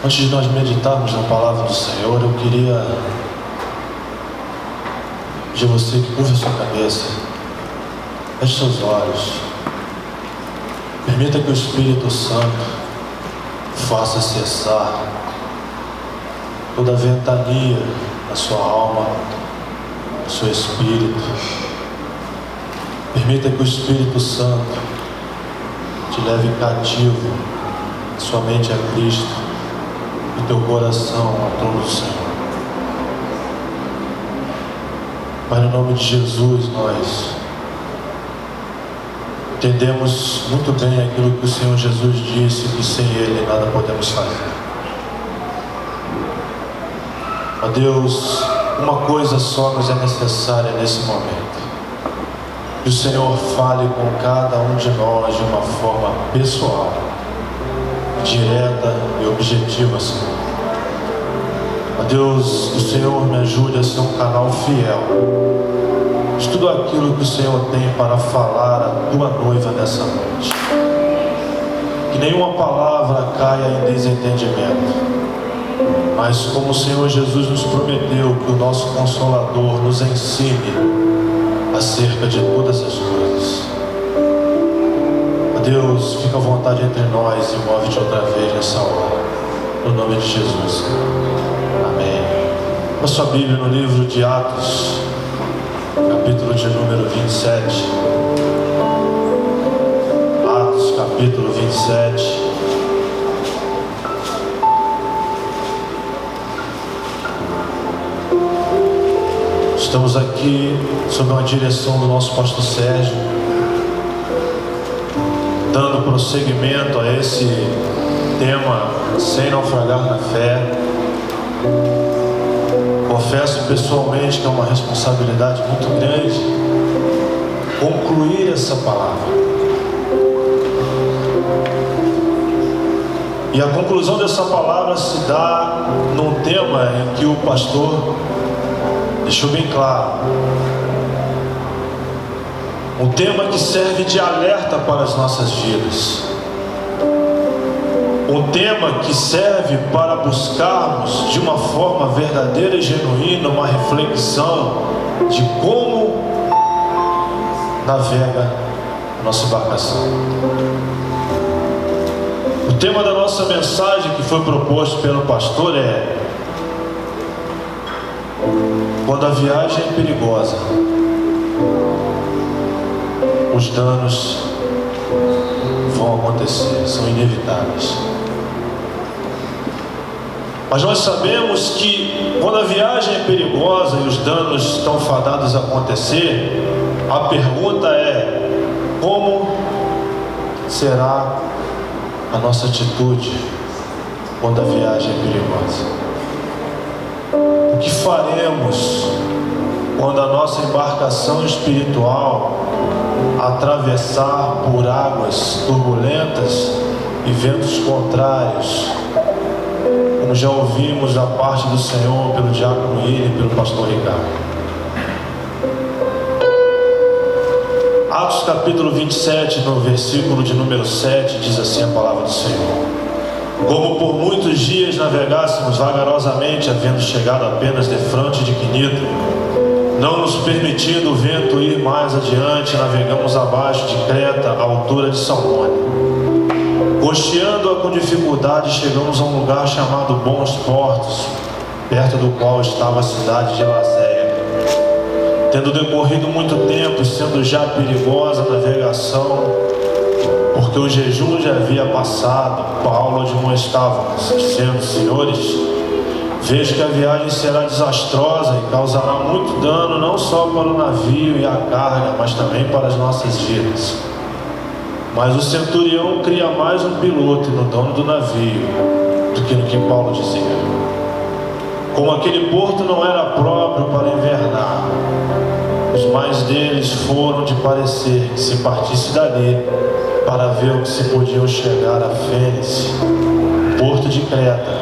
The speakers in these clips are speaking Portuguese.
Antes de nós meditarmos na palavra do Senhor, eu queria pedir a você que curva a sua cabeça, feche seus olhos, permita que o Espírito Santo faça cessar toda a ventania na sua alma, no seu espírito. Permita que o Espírito Santo te leve cativo, sua mente a Cristo e teu coração a todo o Senhor. Pai, no nome de Jesus, nós entendemos muito bem aquilo que o Senhor Jesus disse, que sem Ele nada podemos fazer. Ó Deus, uma coisa só nos é necessária nesse momento: que o Senhor fale com cada um de nós de uma forma pessoal, direta e objetiva, Senhor. Ó Deus, que o Senhor me ajude a ser um canal fiel de tudo aquilo que o Senhor tem para falar à tua noiva nessa noite. Que nenhuma palavra caia em desentendimento, mas como o Senhor Jesus nos prometeu, que o nosso Consolador nos ensine acerca de todas as coisas. Ó Deus, fica à vontade entre nós e move-te outra vez nessa hora, no nome de Jesus. Amém. A sua Bíblia no livro de Atos, capítulo de número 27. Atos, capítulo 27. Estamos aqui sob uma direção do nosso pastor Sérgio, dando prosseguimento a esse tema, sem naufragar na fé. Confesso pessoalmente que é uma responsabilidade muito grande concluir essa palavra. E a conclusão dessa palavra se dá num tema em que o pastor deixou bem claro. Um tema que serve de alerta para as nossas vidas. Um tema que serve para buscarmos de uma forma verdadeira e genuína uma reflexão de como navega a nossa embarcação. O tema da nossa mensagem que foi proposto pelo pastor é: quando a viagem é perigosa, os danos vão acontecer, são inevitáveis. Mas nós sabemos que quando a viagem é perigosa e os danos estão fadados a acontecer, a pergunta é: como será a nossa atitude quando a viagem é perigosa? O que faremos quando a nossa embarcação espiritual atravessar por águas turbulentas e ventos contrários, como já ouvimos da parte do Senhor pelo diácono William e pelo pastor Ricardo? Atos capítulo 27, no versículo de número 7, diz assim a palavra do Senhor: como por muitos dias navegássemos vagarosamente, havendo chegado apenas defronte de Quinito, não nos permitindo o vento ir mais adiante, navegamos abaixo de Creta, à altura de Salmone. Costeando-a com dificuldade, chegamos a um lugar chamado Bons Portos, perto do qual estava a cidade de Laséia. Tendo decorrido muito tempo e sendo já perigosa a navegação, porque o jejum já havia passado, Paulo admoestava-nos, dizendo: senhores, vejo que a viagem será desastrosa e causará muito dano, não só para o navio e a carga, mas também para as nossas vidas. Mas o centurião cria mais no piloto e no dono do navio do que no que Paulo dizia. Como aquele porto não era próprio para invernar, os mais deles foram de parecer que se partisse dali para ver o que se podiam chegar a Fênice, porto de Creta,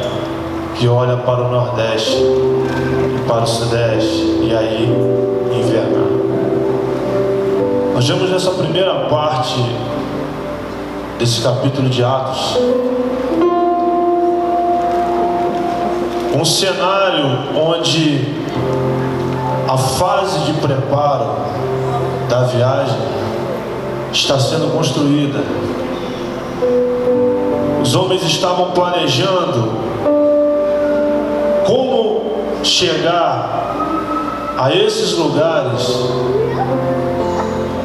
que olha para o nordeste e para o sudeste, e aí invernar. Nós vemos nessa primeira parte desse capítulo de Atos um cenário onde a fase de preparo da viagem está sendo construída. Os homens estavam planejando como chegar a esses lugares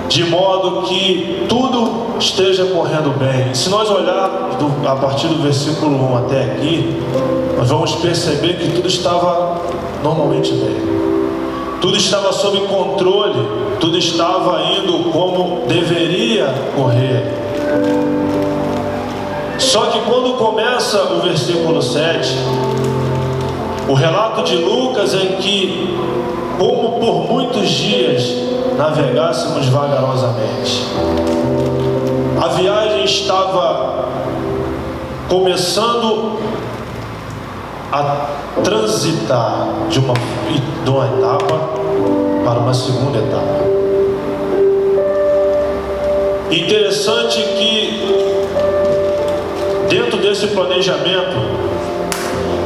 de modo que tudo esteja correndo bem. Se nós olharmos a partir do versículo 1 até aqui, nós vamos perceber que tudo estava normalmente bem. Tudo estava sob controle, tudo estava indo como deveria correr. Só que quando começa o versículo 7, o relato de Lucas é que, como por muitos dias navegássemos vagarosamente, a viagem estava começando a transitar de uma etapa para uma segunda etapa. Interessante que dentro desse planejamento,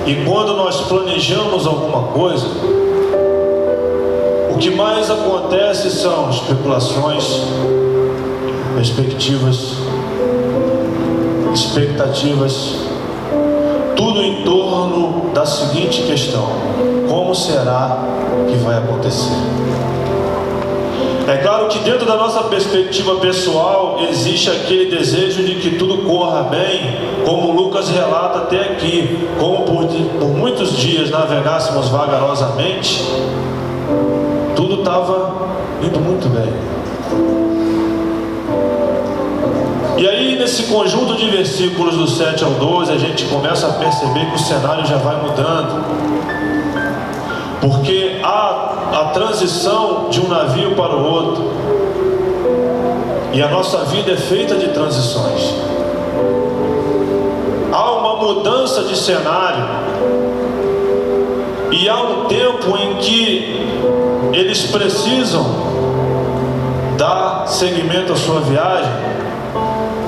e quando nós planejamos alguma coisa, o que mais acontece são especulações, perspectivas, expectativas, tudo em torno da seguinte questão: como será que vai acontecer? É claro que dentro da nossa perspectiva pessoal existe aquele desejo de que tudo corra bem, como Lucas relata até aqui, como por muitos dias navegássemos vagarosamente, tudo estava indo muito bem. E aí, nesse conjunto de versículos do 7 ao 12, a gente começa a perceber que o cenário já vai mudando, porque há a transição de um navio para o outro, e a nossa vida é feita de transições. Há uma mudança de cenário, e há um tempo em que eles precisam dar seguimento à sua viagem.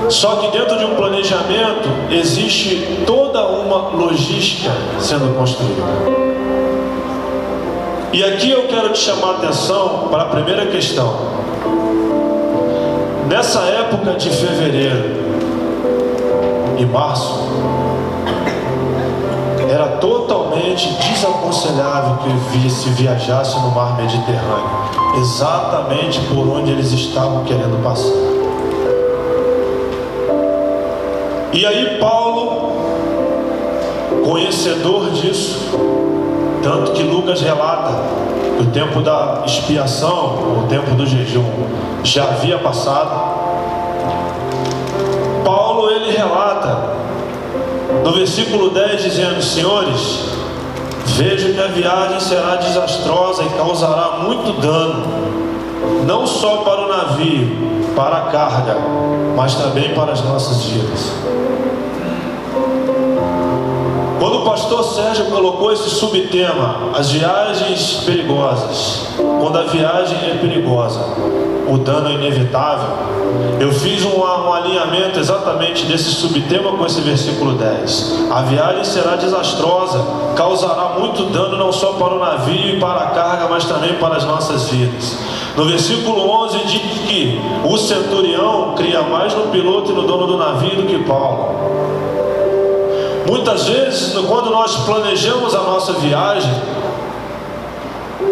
Só que dentro de um planejamento existe toda uma logística sendo construída. E aqui eu quero te chamar a atenção para a primeira questão. Nessa época de fevereiro e março, era totalmente desaconselhável que se viajasse no mar Mediterrâneo, exatamente por onde eles estavam querendo passar. E aí Paulo, conhecedor disso, tanto que Lucas relata que o tempo da expiação, o tempo do jejum, já havia passado. Paulo, ele relata no versículo 10 dizendo: senhores, vejo que a viagem será desastrosa e causará muito dano, não só para o navio, para a carga, mas também para as nossas vidas. Quando o pastor Sérgio colocou esse subtema, as viagens perigosas, quando a viagem é perigosa, o dano é inevitável, eu fiz um alinhamento exatamente desse subtema com esse versículo 10. A viagem será desastrosa, causará muito dano não só para o navio e para a carga, mas também para as nossas vidas. No versículo 11 diz que o centurião cria mais no piloto e no dono do navio do que Paulo. Muitas vezes, quando nós planejamos a nossa viagem,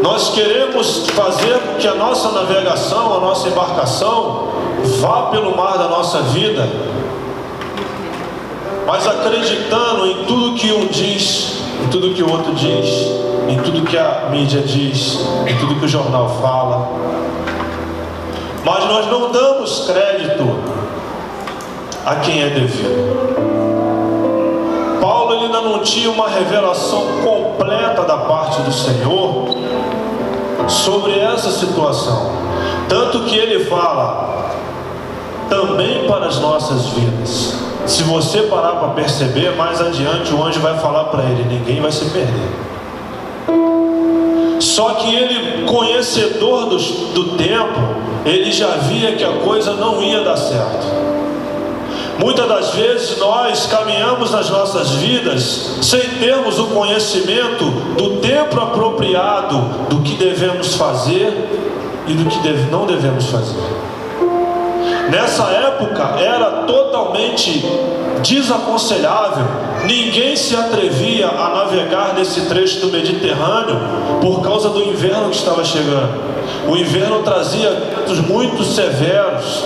nós queremos fazer com que a nossa navegação, a nossa embarcação, vá pelo mar da nossa vida, mas acreditando em tudo que um diz, em tudo que o outro diz, em tudo que a mídia diz, em tudo que o jornal fala. Mas nós não damos crédito a quem é devido. Paulo, ele ainda não tinha uma revelação completa da parte do Senhor sobre essa situação, tanto que ele fala também para as nossas vidas. Se você parar para perceber, mais adiante o anjo vai falar para ele: ninguém vai se perder. Só que ele, conhecedor do tempo, ele já via que a coisa não ia dar certo. Muitas das vezes nós caminhamos nas nossas vidas sem termos o conhecimento do tempo apropriado do que devemos fazer e do que não devemos fazer. Nessa época era totalmente desaconselhável, ninguém se atrevia a navegar nesse trecho do Mediterrâneo por causa do inverno que estava chegando. O inverno trazia ventos muito severos,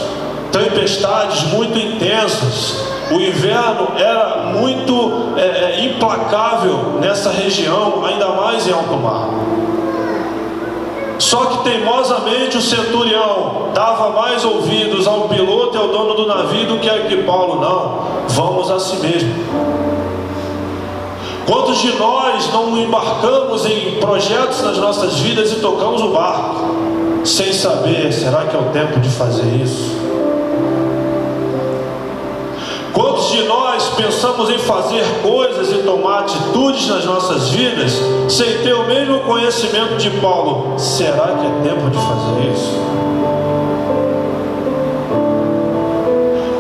tempestades muito intensas. O inverno era muito implacável nessa região, ainda mais em alto mar. Só que teimosamente o centurião dava mais ouvidos ao piloto e ao dono do navio do que a que Paulo. Não, vamos a si mesmo. Quantos de nós não embarcamos em projetos nas nossas vidas e tocamos o barco sem saber, será que é o tempo de fazer isso? Quantos de nós pensamos em fazer coisas e tomar atitudes nas nossas vidas sem ter o mesmo conhecimento de Paulo? Será que é tempo de fazer isso?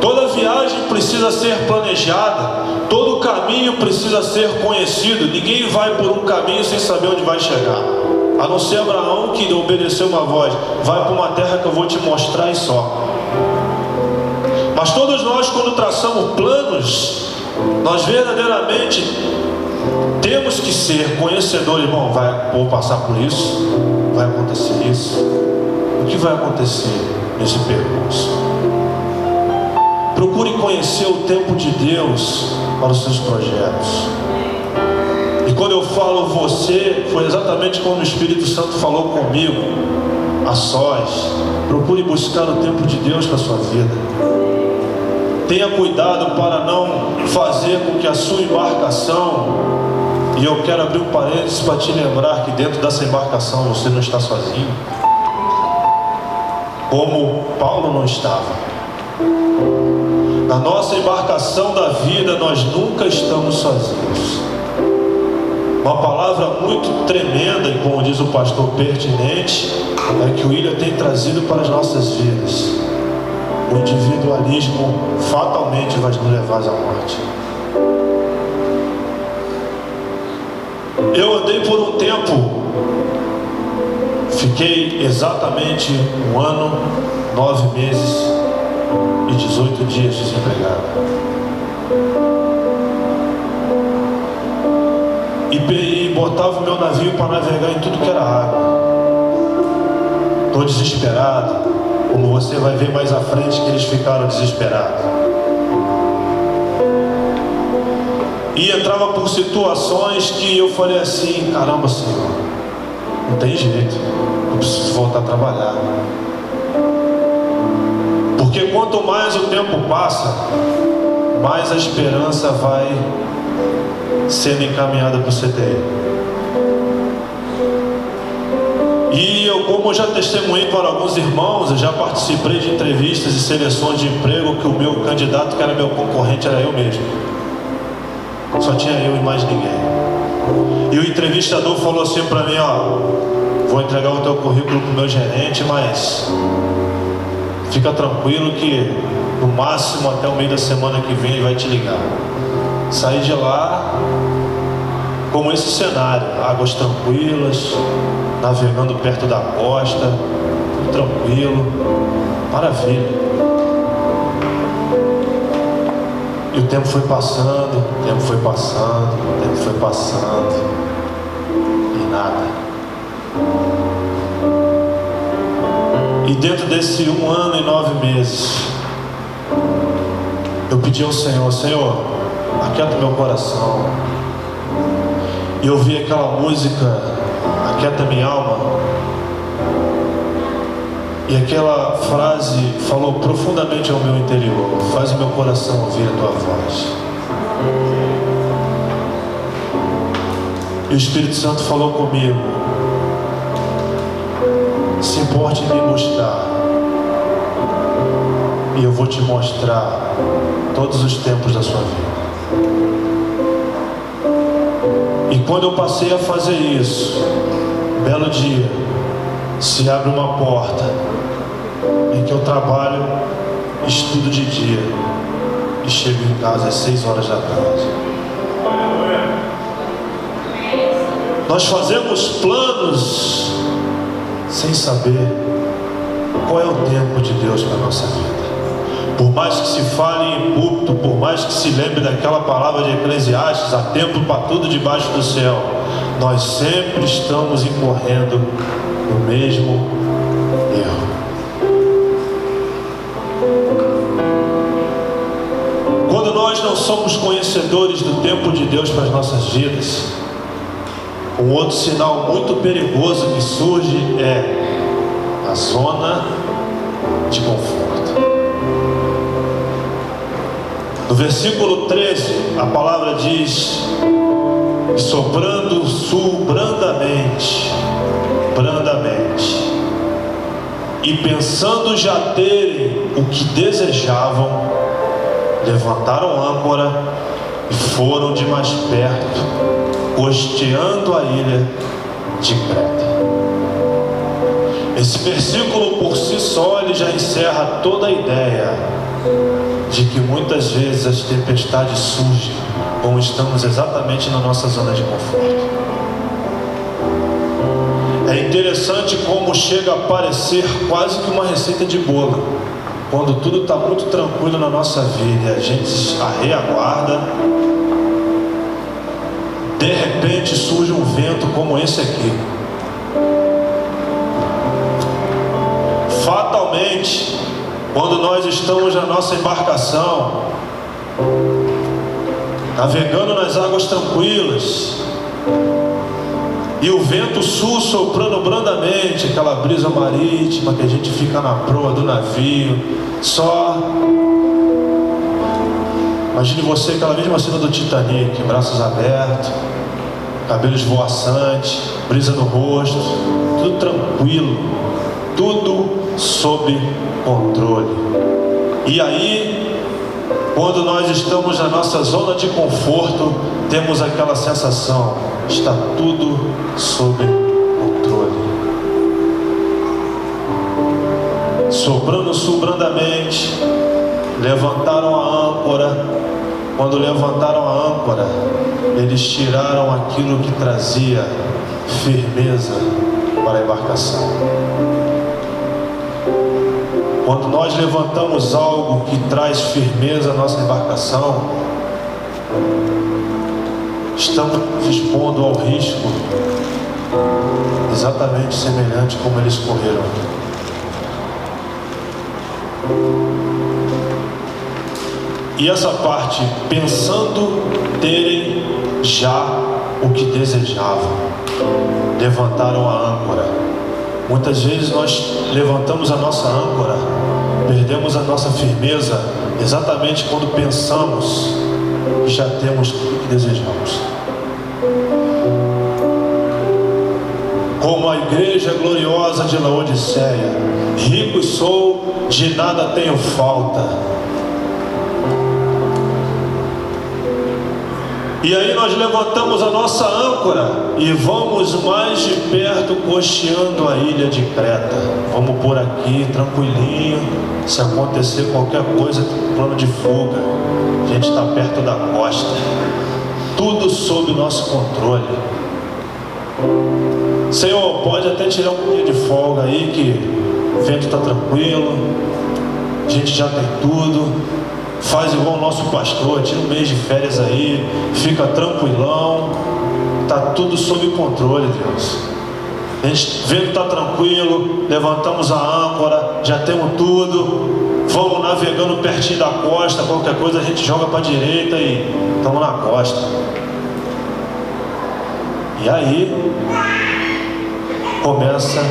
Toda viagem precisa ser planejada, todo caminho precisa ser conhecido. Ninguém vai por um caminho sem saber onde vai chegar, a não ser Abraão, que obedeceu uma voz: vai para uma terra que eu vou te mostrar e só. Mas todos nós, quando traçamos planos, nós verdadeiramente temos que ser conhecedores. Irmão, vou passar por isso, vai acontecer isso. O que vai acontecer nesse percurso? Procure conhecer o tempo de Deus para os seus projetos. E quando eu falo você, foi exatamente como o Espírito Santo falou comigo, a sós. Procure buscar o tempo de Deus para a sua vida. Tenha cuidado para não fazer com que a sua embarcação, e eu quero abrir um parênteses para te lembrar que dentro dessa embarcação você não está sozinho, como Paulo não estava. Na nossa embarcação da vida nós nunca estamos sozinhos. Uma palavra muito tremenda e, como diz o pastor, pertinente, é que o William tem trazido para as nossas vidas. O individualismo fatalmente vai nos levar à morte. Eu andei por um tempo, fiquei exatamente 1 ano, 9 meses e 18 dias desempregado. E botava o meu navio para navegar em tudo que era água. Estou desesperado. Como você vai ver mais à frente que eles ficaram desesperados. E entrava por situações que eu falei assim: caramba, Senhor, não tem jeito, eu preciso voltar a trabalhar. Porque quanto mais o tempo passa, mais a esperança vai sendo encaminhada para o CTI. E eu, como eu já testemunhei para alguns irmãos, eu já participei de entrevistas e seleções de emprego que o meu candidato, que era meu concorrente, era eu mesmo. Só tinha eu e mais ninguém. E o entrevistador falou assim para mim: ó, vou entregar o teu currículo para o meu gerente, mas fica tranquilo que no máximo até o meio da semana que vem ele vai te ligar. Saí de lá como esse cenário, águas tranquilas, navegando perto da costa, tudo tranquilo, maravilha. E o tempo foi passando, o tempo foi passando, o tempo foi passando, e nada. E dentro desse 1 ano e 9 meses, eu pedi ao Senhor: Senhor, aquieta meu coração. E eu ouvi aquela música, Aquieta minha alma. E aquela frase falou profundamente ao meu interior: faz o meu coração ouvir a tua voz. E o Espírito Santo falou comigo: se importe em me buscar, e eu vou te mostrar todos os tempos da sua vida. E quando eu passei a fazer isso, belo dia, se abre uma porta em que eu trabalho, estudo de dia e chego em casa às 6 horas da tarde. Nós fazemos planos sem saber qual é o tempo de Deus para a nossa vida. Por mais que se fale em púlpito, por mais que se lembre daquela palavra de Eclesiastes, há tempo para tudo debaixo do céu, nós sempre estamos incorrendo no mesmo erro. Quando nós não somos conhecedores do tempo de Deus para as nossas vidas, um outro sinal muito perigoso que surge é a zona de conforto. No versículo 13, a palavra diz: soprando o sul brandamente, e pensando já terem o que desejavam, levantaram âncora e foram de mais perto, costeando a ilha de Creta. Esse versículo por si só ele já encerra toda a ideia de que muitas vezes as tempestades surgem quando estamos exatamente na nossa zona de conforto. É interessante como chega a parecer quase que uma receita de bolo, quando tudo está muito tranquilo na nossa vida e a gente arreaguarda, de repente surge um vento como esse aqui. Fatalmente, quando nós estamos na nossa embarcação, navegando nas águas tranquilas, e o vento sul soprando brandamente, aquela brisa marítima que a gente fica na proa do navio, só... Imagine você aquela mesma cena do Titanic, braços abertos, cabelos esvoaçantes, brisa no rosto, tudo tranquilo, tudo sob controle. E aí, quando nós estamos na nossa zona de conforto, temos aquela sensação: está tudo sob controle. Soprando sul brandamente, levantaram a âncora. Quando levantaram a âncora, eles tiraram aquilo que trazia firmeza para a embarcação. Quando nós levantamos algo que traz firmeza à nossa embarcação, estamos nos expondo ao risco exatamente semelhante como eles correram. E essa parte, pensando terem já o que desejavam, levantaram a âncora. Muitas vezes nós levantamos a nossa âncora, perdemos a nossa firmeza, exatamente quando pensamos que já temos tudo o que desejamos. Como a igreja gloriosa de Laodiceia: rico sou, de nada tenho falta. E aí nós levantamos a nossa âncora e vamos mais de perto costeando a ilha de Creta. Vamos por aqui tranquilinho, se acontecer qualquer coisa, plano de fuga, a gente está perto da costa, tudo sob o nosso controle. Senhor, pode até tirar um pouquinho de folga aí, que o vento está tranquilo, a gente já tem tudo. Faz igual o nosso pastor, tira um mês de férias aí, fica tranquilão, está tudo sob controle, Deus. A gente, o vento está tranquilo, levantamos a âncora, já temos tudo, vamos navegando pertinho da costa, qualquer coisa a gente joga para a direita e estamos na costa. E aí começa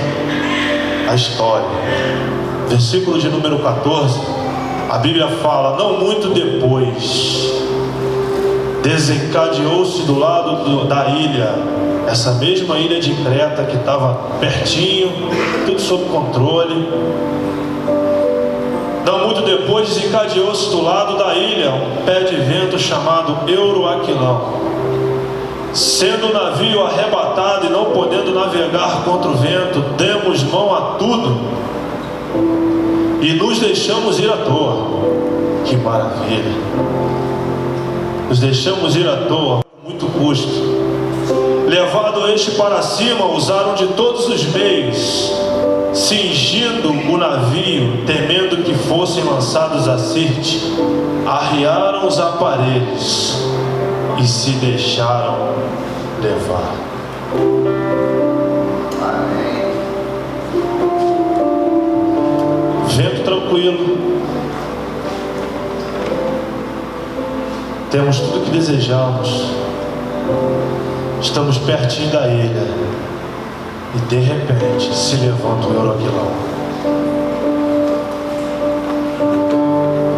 a história. Versículo de número 14. A Bíblia fala: não muito depois, desencadeou-se do lado da ilha, essa mesma ilha de Creta que estava pertinho, tudo sob controle. Não muito depois, desencadeou-se do lado da ilha um pé de vento chamado Euroaquilão. Sendo o navio arrebatado e não podendo navegar contra o vento, demos mão a tudo e nos deixamos ir à toa. Que maravilha! Nos deixamos ir à toa, com muito custo. Levado este para cima, usaram de todos os meios, cingindo o navio, temendo que fossem lançados a Sirte, arriaram os aparelhos e se deixaram levar. Vento tranquilo, temos tudo o que desejamos, estamos pertinho da ilha e de repente se levanta o Euroquilão.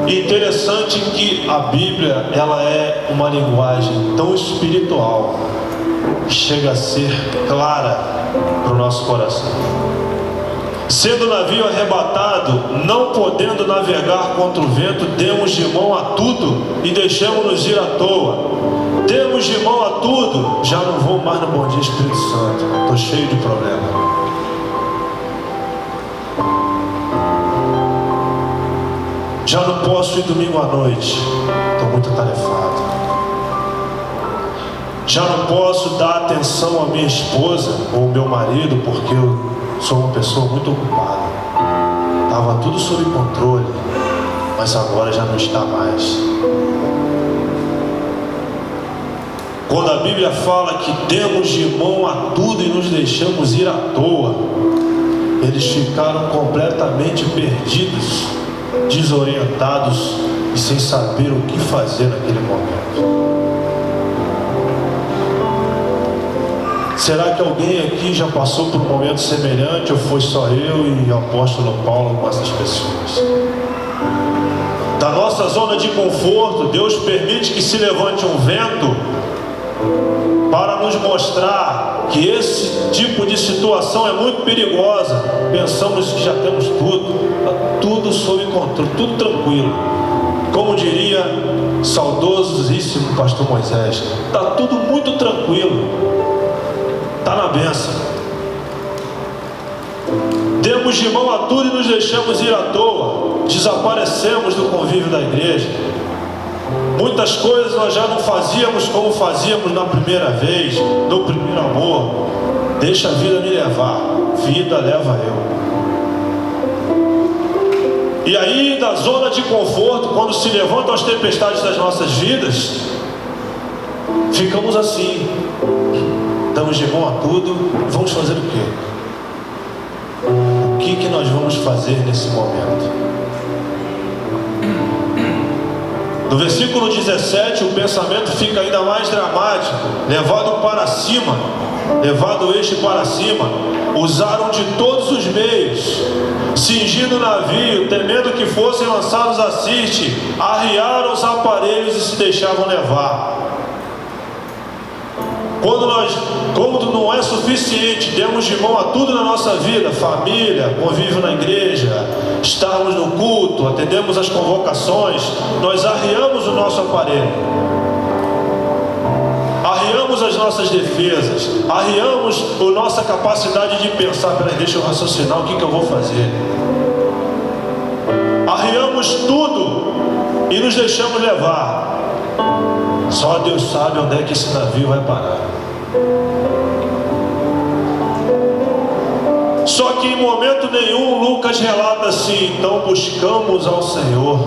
Interessante que a Bíblia, ela é uma linguagem tão espiritual que chega a ser clara para o nosso coração. Sendo o navio arrebatado, não podendo navegar contra o vento, demos de mão a tudo e deixamos-nos ir à toa. Demos de mão a tudo, já não vou mais no Bom Dia Espírito Santo, estou cheio de problema. Já não posso ir domingo à noite, estou muito atarefado. Já não posso dar atenção à minha esposa ou ao meu marido, porque eu sou uma pessoa muito ocupada. Estava tudo sob controle, mas agora já não está mais. Quando a Bíblia fala que demos de mão a tudo e nos deixamos ir à toa, eles ficaram completamente perdidos, desorientados e sem saber o que fazer naquele momento. Será que alguém aqui já passou por um momento semelhante, ou foi só eu e o apóstolo Paulo com essas pessoas? Da nossa zona de conforto, Deus permite que se levante um vento para nos mostrar que esse tipo de situação é muito perigosa. Pensamos que já temos tudo sob controle, tudo tranquilo. Como diria saudosíssimo pastor Moisés, está tudo muito tranquilo. Está na bênção. Demos de mão a tudo e nos deixamos ir à toa. Desaparecemos do convívio da igreja. Muitas coisas nós já não fazíamos como fazíamos na primeira vez, no primeiro amor. Deixa a vida me levar, vida leva eu. E aí, da zona de conforto, quando se levantam as tempestades das nossas vidas, ficamos assim. Damos de mão a tudo, vamos fazer o quê? O que nós vamos fazer nesse momento? No versículo 17, o pensamento fica ainda mais dramático. Levado para cima, levado este para cima, usaram de todos os meios, cingindo o navio, temendo que fossem lançados a Sirte, arriaram os aparelhos e se deixavam levar. Quando não é suficiente, demos de mão a tudo na nossa vida, família, convívio na igreja, estarmos no culto, atendemos as convocações, nós arriamos o nosso aparelho, arriamos as nossas defesas, arriamos a nossa capacidade de pensar, peraí, deixa eu raciocinar, o que eu vou fazer? Arriamos tudo e nos deixamos levar. Só Deus sabe onde é que esse navio vai parar. Só que em momento nenhum Lucas relata assim: então buscamos ao Senhor.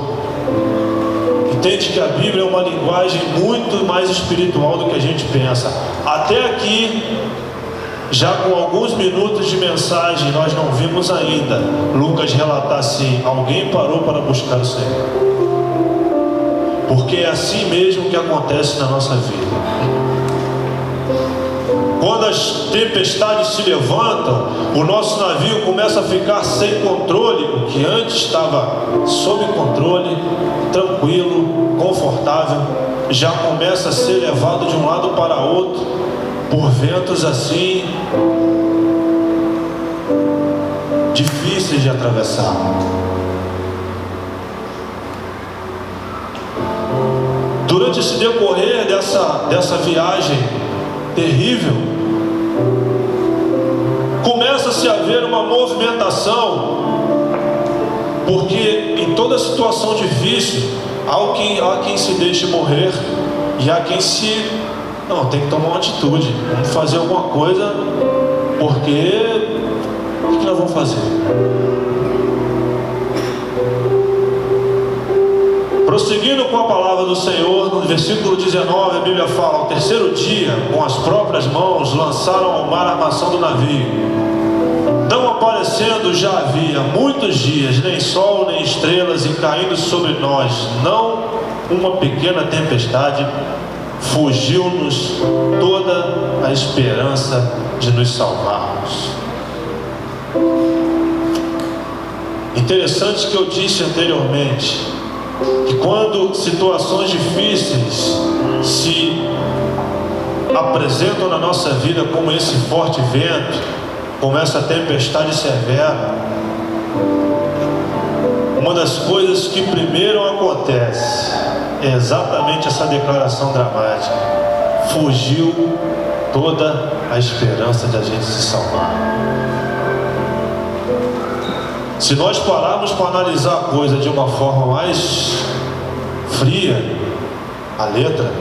Entende que a Bíblia é uma linguagem muito mais espiritual do que a gente pensa. Até aqui, já com alguns minutos de mensagem, nós não vimos ainda Lucas relatar assim: alguém parou para buscar o Senhor. Porque é assim mesmo que acontece na nossa vida. Quando as tempestades se levantam, o nosso navio começa a ficar sem controle. O que antes estava sob controle, tranquilo, confortável, já começa a ser levado de um lado para outro por ventos assim difíceis de atravessar. Durante esse decorrer dessa viagem terrível, começa-se a haver uma movimentação, porque em toda situação difícil Há quem se deixe morrer e há quem se... Não, tem que tomar uma atitude. Vamos fazer alguma coisa, porque... O que nós vamos fazer? Prosseguindo com a palavra do Senhor, no versículo 19, a Bíblia fala: ao terceiro dia, com as próprias mãos, lançaram ao mar a armação do navio. Não aparecendo já havia muitos dias, nem sol, nem estrelas, e caindo sobre nós, não uma pequena tempestade, fugiu-nos toda a esperança de nos salvarmos. Interessante que eu disse anteriormente, que quando situações difíceis se apresentam na nossa vida, como esse forte vento, como essa tempestade severa, uma das coisas que primeiro acontece é exatamente essa declaração dramática: fugiu toda a esperança de a gente se salvar. Se nós pararmos para analisar a coisa de uma forma mais fria, a letra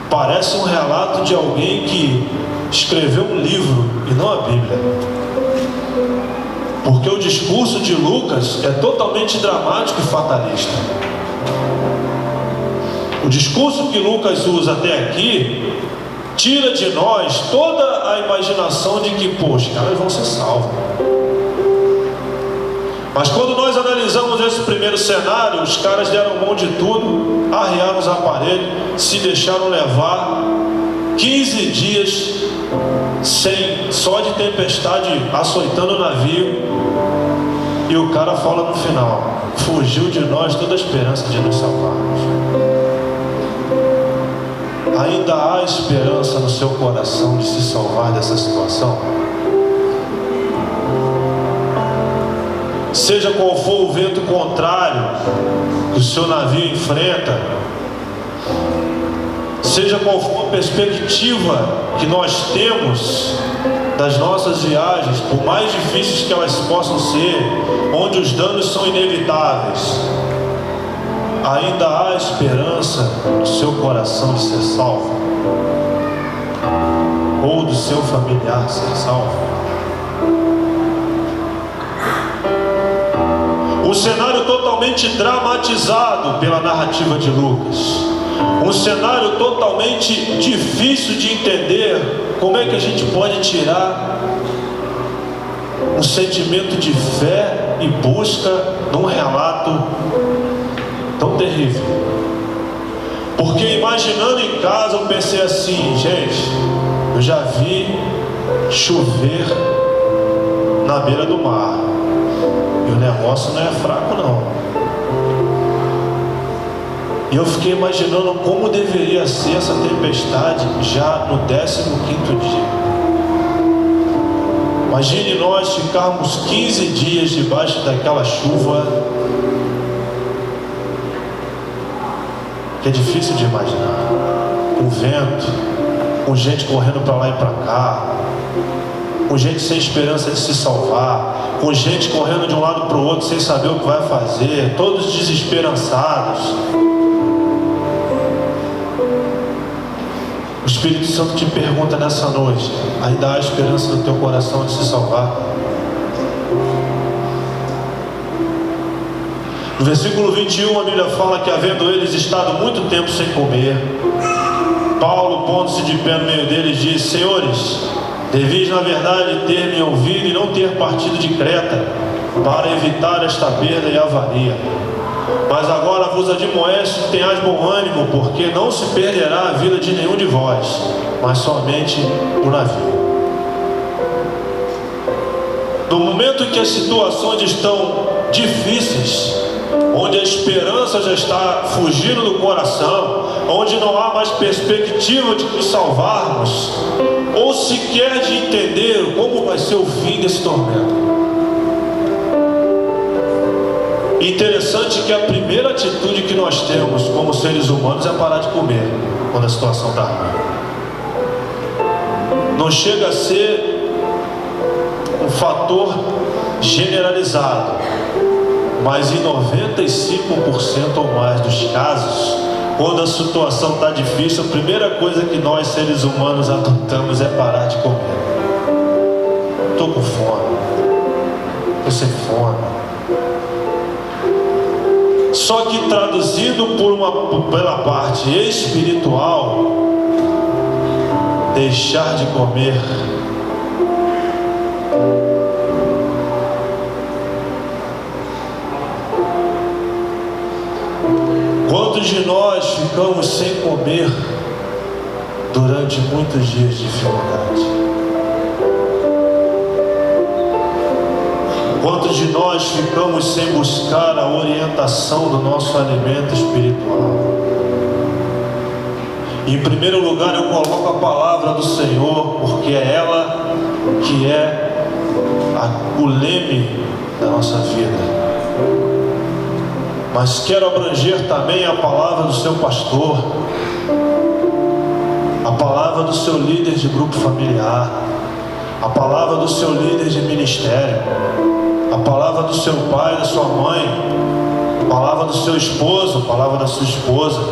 parece um relato de alguém que escreveu um livro e não a Bíblia. Porque o discurso de Lucas é totalmente dramático e fatalista. O discurso que Lucas usa até aqui tira de nós toda a imaginação de que, poxa, os caras vão ser salvos. Mas quando nós analisamos esse primeiro cenário, os caras deram mão de tudo, arriaram os aparelhos, se deixaram levar 15 dias só de tempestade açoitando o navio, e o cara fala no final: fugiu de nós toda a esperança de nos salvarmos. Ainda há esperança no seu coração de se salvar dessa situação? Seja qual for o vento contrário que o seu navio enfrenta, seja qual for a perspectiva que nós temos das nossas viagens, por mais difíceis que elas possam ser, onde os danos são inevitáveis, ainda há esperança no seu coração de ser salvo, ou do seu familiar ser salvo. Um cenário totalmente dramatizado pela narrativa de Lucas. Um cenário totalmente difícil de entender. Como é que a gente pode tirar um sentimento de fé e busca num relato tão terrível? Porque imaginando em casa, eu pensei assim: gente, eu já vi chover na beira do mar, e o negócio não é fraco não. E eu fiquei imaginando como deveria ser essa tempestade já no 15º dia. Imagine nós ficarmos 15 dias debaixo daquela chuva, que é difícil de imaginar, com vento, com gente correndo para lá e para cá, com gente sem esperança de se salvar, com gente correndo de um lado para o outro sem saber o que vai fazer, todos desesperançados. O Espírito Santo te pergunta nessa noite: ainda há esperança no teu coração de se salvar? No versículo 21, a Bíblia fala que, havendo eles estado muito tempo sem comer, Paulo, pondo-se de pé no meio deles, disse: senhores, devis na verdade ter me ouvido e não ter partido de Creta, para evitar esta perda e avaria. Mas agora vos admoesto que tenhais bom ânimo, porque não se perderá a vida de nenhum de vós, mas somente o navio. No momento em que as situações estão difíceis, onde a esperança já está fugindo do coração, onde não há mais perspectiva de nos salvarmos, ou sequer de entender como vai ser o fim desse tormento. Interessante que a primeira atitude que nós temos como seres humanos é parar de comer quando a situação está ruim. Não chega a ser um fator generalizado, Mas em 95% ou mais dos casos, quando a situação está difícil, a primeira coisa que nós seres humanos adotamos é parar de comer. Estou com fome, estou sem fome. Só que traduzido pela parte espiritual, deixar de comer quantos de nós ficamos sem comer durante muitos dias de dificuldade? Quantos de nós ficamos sem buscar a orientação do nosso alimento espiritual? Em primeiro lugar, eu coloco a palavra do Senhor, porque é ela que é o leme da nossa vida. Mas quero abranger também a palavra do seu pastor, a palavra do seu líder de grupo familiar, a palavra do seu líder de ministério, a palavra do seu pai, da sua mãe, a palavra do seu esposo, a palavra da sua esposa.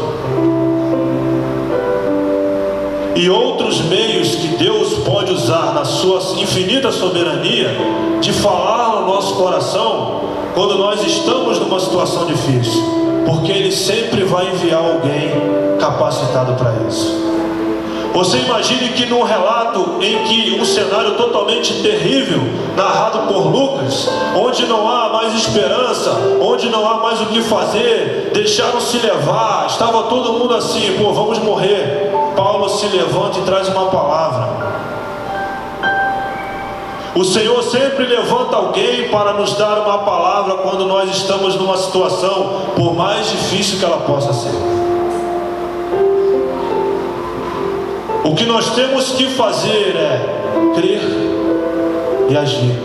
E outros meios que Deus pode usar na sua infinita soberania de falar no nosso coração quando nós estamos numa situação difícil, porque Ele sempre vai enviar alguém capacitado para isso. Você imagine que num relato em que um cenário totalmente terrível, narrado por Lucas, onde não há mais esperança, onde não há mais o que fazer, deixaram-se levar, estava todo mundo assim, vamos morrer. Paulo se levanta e traz uma palavra. O Senhor sempre levanta alguém para nos dar uma palavra quando nós estamos numa situação, por mais difícil que ela possa ser. O que nós temos que fazer é crer e agir.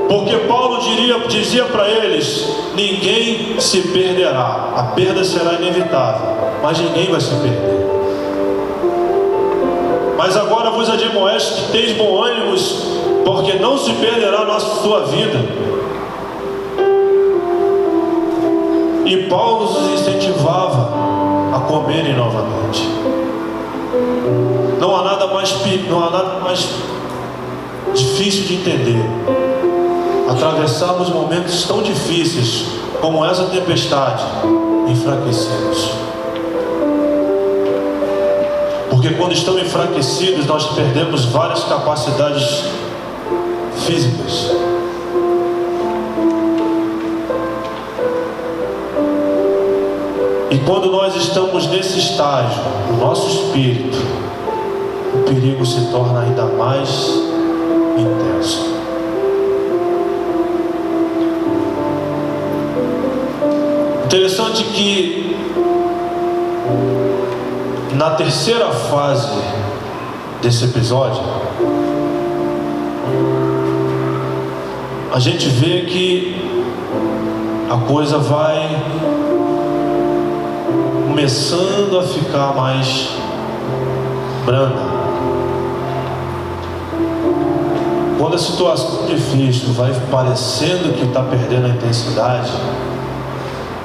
Porque Paulo dizia para eles: ninguém se perderá. A perda será inevitável, mas ninguém vai se perder. Mas agora vos admoesto que tendes bom ânimo, porque não se perderá a sua vida. E Paulo os incentivava a comerem novamente. Não há nada mais difícil de entender. Atravessarmos momentos tão difíceis como essa tempestade, enfraquecidos. Porque quando estamos enfraquecidos, nós perdemos várias capacidades físicas. E quando nós estamos nesse estágio, o nosso espírito, o perigo se torna ainda mais intenso. Interessante que na terceira fase desse episódio, a gente vê que a coisa vai começando a ficar mais branda. Quando a situação é difícil, vai parecendo que está perdendo a intensidade,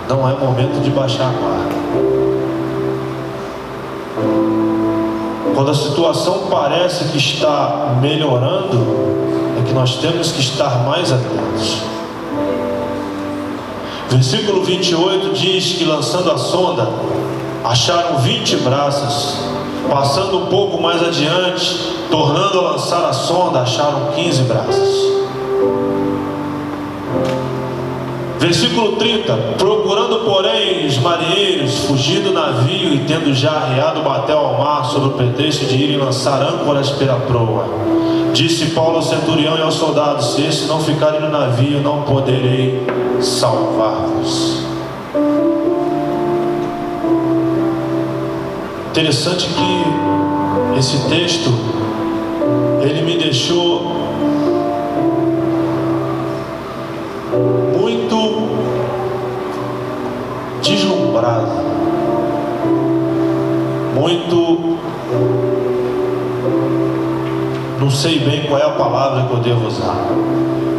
não é momento de baixar a guarda. Quando a situação parece que está melhorando, é que nós temos que estar mais atentos. Versículo 28 diz que, lançando a sonda, acharam 20 braças. Passando um pouco mais adiante, tornando a lançar a sonda, acharam 15 braças. Versículo 30: procurando, porém, os marinheiros fugir do navio e tendo já arreado o batel ao mar sob o pretexto de irem lançar âncoras pela proa, disse Paulo ao centurião e aos soldados: se esses não ficarem no navio, não poderei salvar-vos. Interessante que esse texto, ele me deixou muito deslumbrado, muito, não sei bem qual é a palavra que eu devo usar,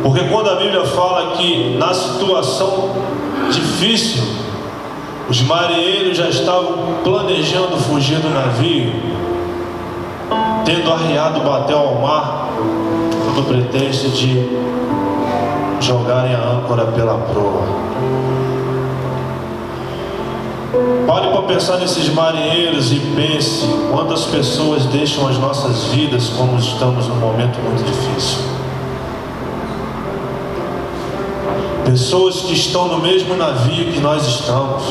Porque quando a Bíblia fala que na situação difícil, os marinheiros já estavam planejando fugir do navio, tendo arriado o batel ao mar, sob o pretexto de jogarem a âncora pela proa. Pare para pensar nesses marinheiros e pense quantas pessoas deixam as nossas vidas quando estamos num momento muito difícil. Pessoas que estão no mesmo navio que nós estamos,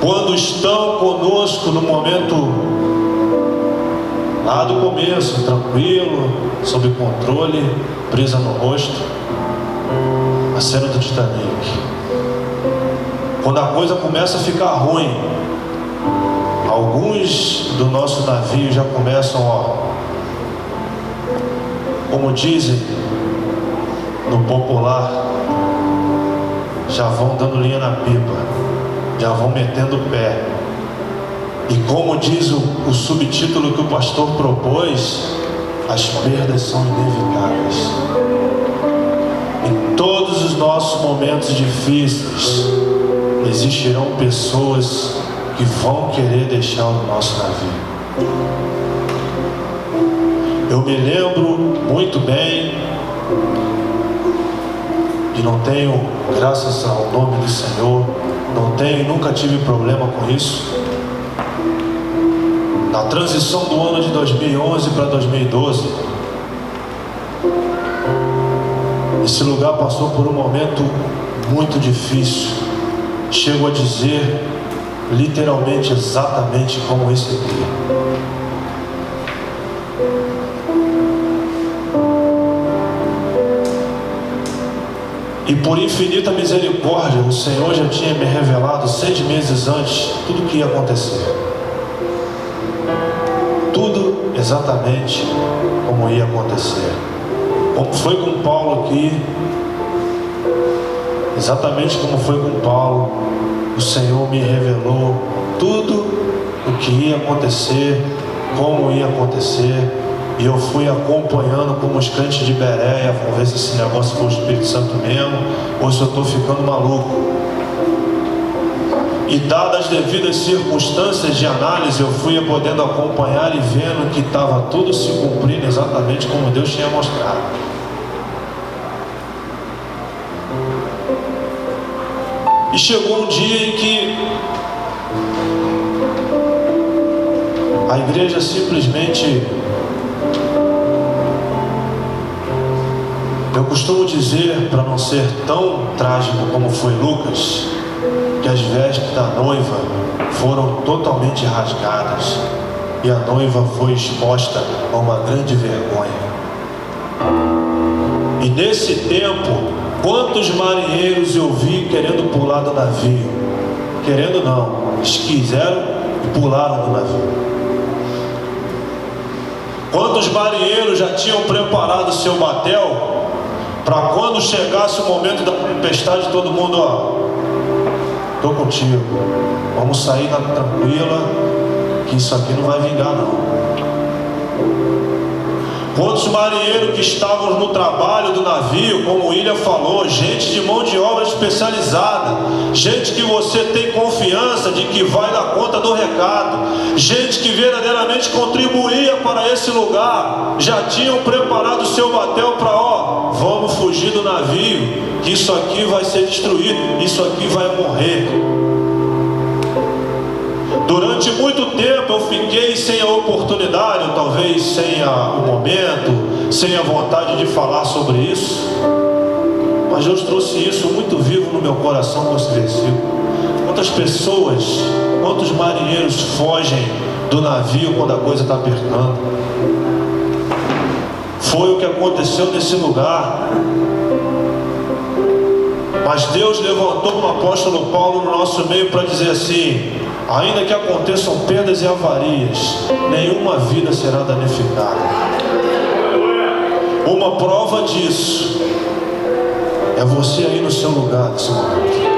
quando estão conosco no momento lá do começo, tranquilo, sob controle, presa no rosto, a cena do Titanic. Quando a coisa começa a ficar ruim, alguns do nosso navio já começam, como dizem no popular, já vão dando linha na pipa, já vão metendo o pé. E como diz o subtítulo que o pastor propôs, as perdas são inevitáveis. Em todos os nossos momentos difíceis, existirão pessoas que vão querer deixar o nosso navio. Eu me lembro muito bem, e não tenho, graças ao nome do Senhor, nunca tive problema com isso. Na transição do ano de 2011 para 2012, esse lugar passou por um momento muito difícil. Chego a dizer literalmente, exatamente como esse aqui. E por infinita misericórdia, o Senhor já tinha me revelado 6 meses antes tudo o que ia acontecer. Tudo exatamente como ia acontecer. Como foi com Paulo aqui, exatamente como foi com Paulo, o Senhor me revelou tudo o que ia acontecer, como ia acontecer. E eu fui acompanhando como os crentes de Bereia, para ver se esse negócio foi o Espírito Santo mesmo, ou se eu estou ficando maluco. E dadas as devidas circunstâncias de análise, eu fui podendo acompanhar e vendo que estava tudo se cumprindo exatamente como Deus tinha mostrado. E chegou um dia em que a igreja simplesmente... Eu costumo dizer, para não ser tão trágico como foi Lucas, que as vestes da noiva foram totalmente rasgadas e a noiva foi exposta a uma grande vergonha. E nesse tempo, quantos marinheiros eu vi querendo pular do navio? Querendo não, eles quiseram e pularam do navio. Quantos marinheiros já tinham preparado seu batel para quando chegasse o momento da tempestade, todo mundo, estou contigo, vamos sair na tranquila, que isso aqui não vai vingar não. Quantos marinheiros que estavam no trabalho do navio, como o William falou, gente de mão de obra especializada, gente que você tem confiança de que vai dar conta do recado, gente que verdadeiramente contribuía para esse lugar, já tinham preparado o seu batel para, vamos fugir do navio, que isso aqui vai ser destruído, isso aqui vai morrer. Durante muito tempo eu fiquei sem a oportunidade, ou talvez sem o momento, sem a vontade de falar sobre isso. Mas Deus trouxe isso muito vivo no meu coração com esse versículo. Quantas pessoas, quantos marinheiros fogem do navio quando a coisa está apertando? Foi o que aconteceu nesse lugar. Mas Deus levantou o apóstolo Paulo no nosso meio para dizer assim: ainda que aconteçam perdas e avarias, nenhuma vida será danificada. Uma prova disso é você aí no seu lugar nesse momento.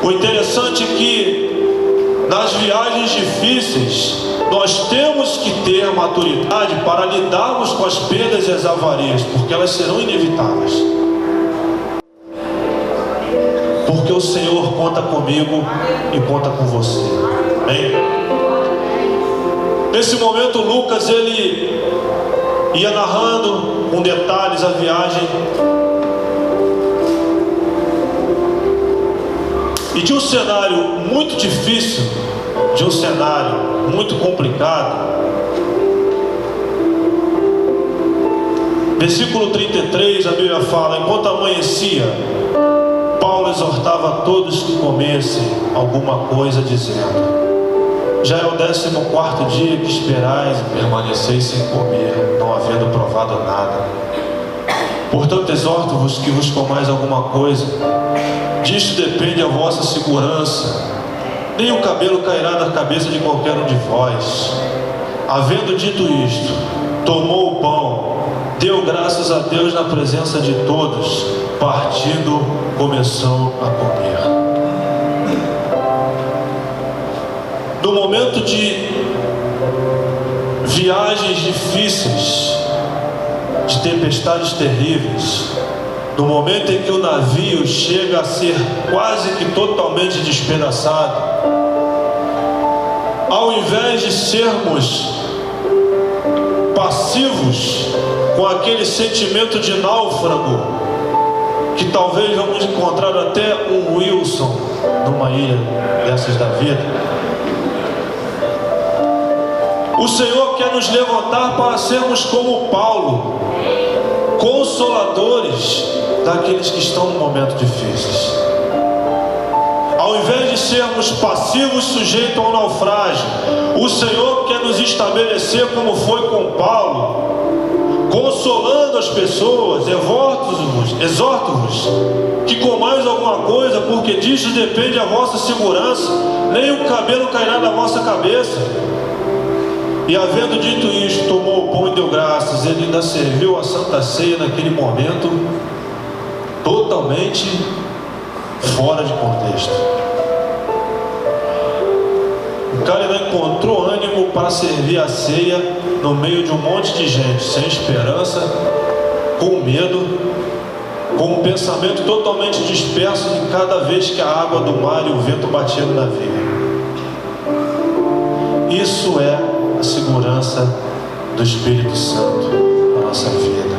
O interessante é que nas viagens difíceis, Nós temos que ter maturidade para lidarmos com as perdas e as avarias, porque elas serão inevitáveis. Porque o Senhor conta comigo e conta com você. Amém? Nesse momento, Lucas, ele ia narrando com detalhes a viagem. E de um cenário muito difícil, de um cenário muito complicado. Versículo 33, a Bíblia fala: enquanto amanhecia, Paulo exortava a todos que comessem alguma coisa, dizendo: já é o 14º dia que esperais e permaneceis sem comer, não havendo provado nada. Portanto, exorto-vos que vos comais alguma coisa. Disto depende a vossa segurança. Nem o cabelo cairá da cabeça de qualquer um de vós. Havendo dito isto, tomou o pão, deu graças a Deus na presença de todos, partindo, começou a comer. No momento de viagens difíceis, de tempestades terríveis, no momento em que o navio chega a ser quase que totalmente despedaçado, ao invés de sermos passivos com aquele sentimento de náufrago, que talvez vamos encontrar até um Wilson numa ilha dessas da vida, o Senhor quer nos levantar para sermos como Paulo, consoladores daqueles que estão no momento difíceis. Ao invés de sermos passivos sujeitos ao naufrágio, o Senhor quer nos estabelecer como foi com Paulo, consolando as pessoas. Exorto-vos que comais alguma coisa, porque disto depende a vossa segurança, nem o cabelo cairá da vossa cabeça. E havendo dito isto, tomou o pão e deu graças. Ele ainda serviu a Santa Ceia naquele momento, totalmente fora de contexto. O cara ainda encontrou ânimo para servir a ceia no meio de um monte de gente, sem esperança, com medo, com um pensamento totalmente disperso de cada vez que a água do mar e o vento batiam no navio. Isso é a segurança do Espírito Santo na nossa vida.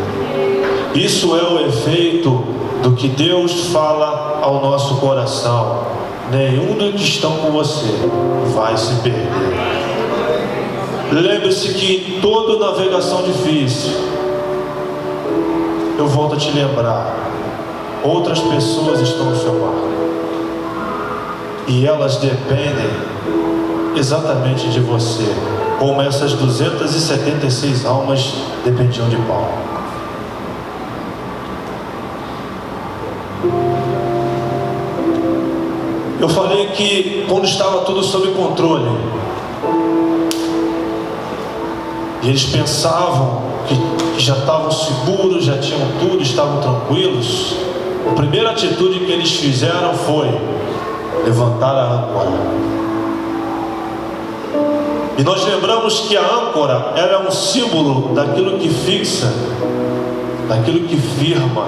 Isso é o efeito do que Deus fala ao nosso coração: nenhum dos que estão com você vai se perder. Lembre-se que em toda navegação difícil, eu volto a te lembrar, outras pessoas estão no seu barco e elas dependem exatamente de você, como essas 276 almas dependiam de Paulo. Eu falei que quando estava tudo sob controle, e eles pensavam que já estavam seguros, já tinham tudo, estavam tranquilos, a primeira atitude que eles fizeram foi levantar a âncora. E nós lembramos que a âncora era um símbolo daquilo que fixa, daquilo que firma,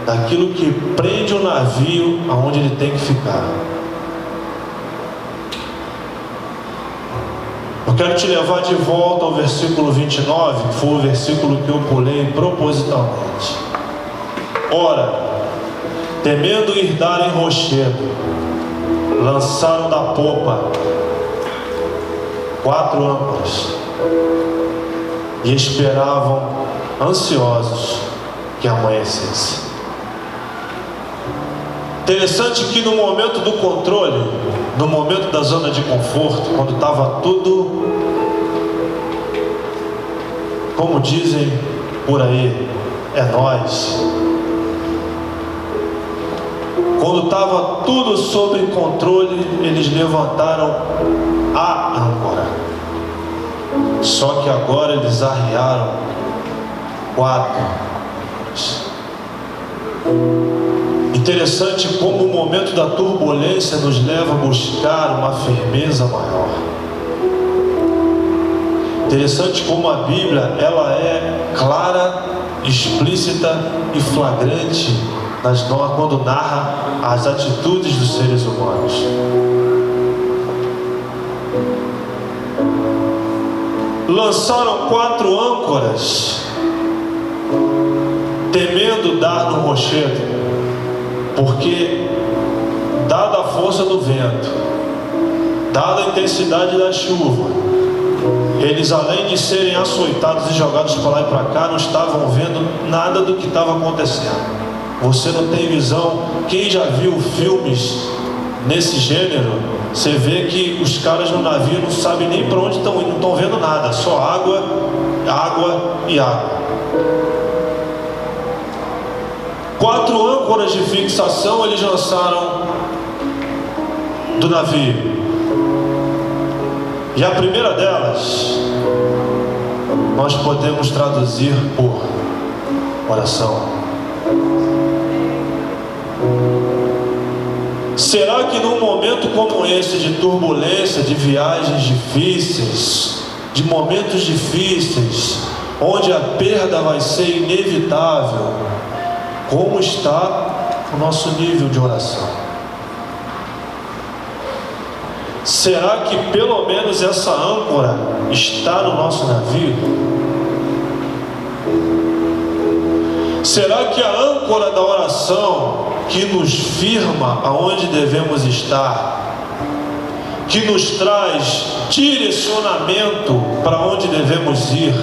daquilo que prende o navio aonde ele tem que ficar. Eu quero te levar de volta ao versículo 29, que foi o versículo que eu pulei propositalmente. Ora, temendo ir dar em rochedo, lançaram da popa 4 âncoras e esperavam ansiosos que amanhecesse. Interessante que no momento do controle, no momento da zona de conforto, quando estava tudo, como dizem por aí, é nós. Quando estava tudo sob controle, eles levantaram a âncora. Só que agora eles arriaram 4. Interessante como o momento da turbulência nos leva a buscar uma firmeza maior. Interessante como a Bíblia, ela é clara, explícita e flagrante quando narra as atitudes dos seres humanos. Lançaram 4 âncoras, temendo dar no rochedo, porque, dada a força do vento, dada a intensidade da chuva, eles, além de serem açoitados e jogados para lá e para cá, não estavam vendo nada do que estava acontecendo. Você não tem visão. Quem já viu filmes nesse gênero, você vê que os caras no navio não sabem nem para onde estão indo, não estão vendo nada, só água, água e água. 4 âncoras de fixação eles lançaram do navio. E a primeira delas nós podemos traduzir por oração. Será que num momento como esse de turbulência, de viagens difíceis, de momentos difíceis, onde a perda vai ser inevitável, como está o nosso nível de oração? Será que pelo menos essa âncora está no nosso navio? Será que a âncora da oração, que nos firma aonde devemos estar, que nos traz direcionamento para onde devemos ir,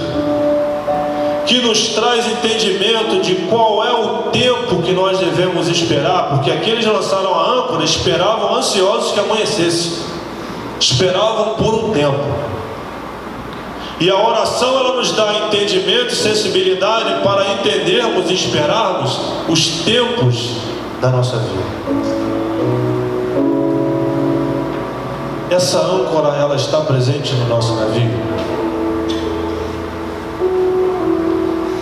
que nos traz entendimento de qual é o tempo que nós devemos esperar, porque aqueles que lançaram a âncora esperavam ansiosos que amanhecesse, esperavam por um tempo. E a oração, ela nos dá entendimento e sensibilidade para entendermos e esperarmos os tempos da nossa vida. Essa âncora, ela está presente no nosso navio.